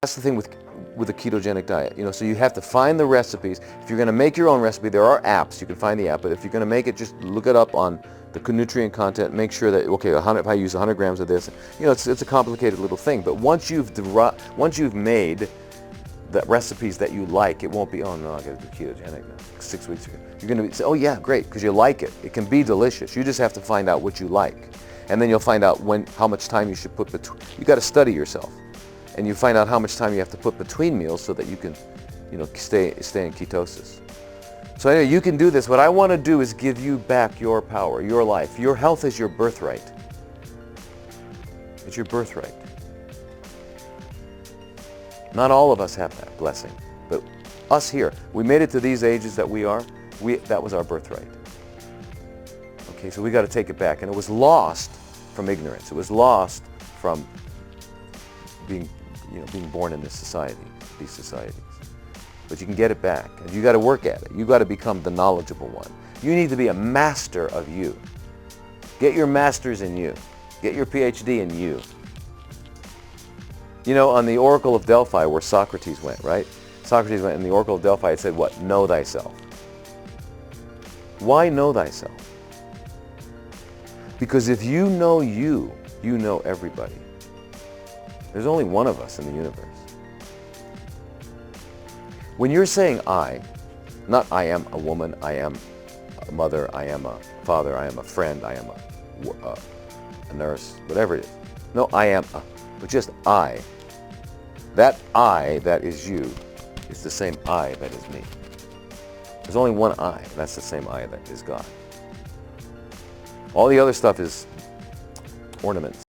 That's the thing with the ketogenic diet. So you have to find the recipes. If you're going to make your own recipe, there are apps. You can find the app. But if you're going to make it, just look it up on the nutrient content. Make sure that, okay, if I use 100 grams of this, it's a complicated little thing. But once you've made the recipes that you like, it won't be, oh no, I got to do ketogenic now. 6 weeks ago. You're going to say, oh yeah, great, because you like it. It can be delicious. You just have to find out what you like, and then you'll find out how much time you should put between. You got to study yourself. And you find out how much time you have to put between meals so that you can, stay in ketosis. So anyway, you can do this. What I want to do is give you back your power, your life. Your health is your birthright. It's your birthright. Not all of us have that blessing, but us here, we made it to these ages that we are. That was our birthright. Okay, so we got to take it back, and it was lost from ignorance. It was lost from being born in these societies. But you can get it back, and you got to work at it. You got to become the knowledgeable one. You need to be a master of you. Get your masters in you. Get your PhD in you. On the Oracle of Delphi, where Socrates went, right? Socrates went in the Oracle of Delphi. It said, what? Know thyself. Why know thyself? Because if you know you, you know everybody. There's only one of us in the universe. When you're saying I, not I am a woman, I am a mother, I am a father, I am a friend, I am a nurse, whatever it is. No, I am a, but just I. That I that is you is the same I that is me. There's only one I, and that's the same I that is God. All the other stuff is ornaments.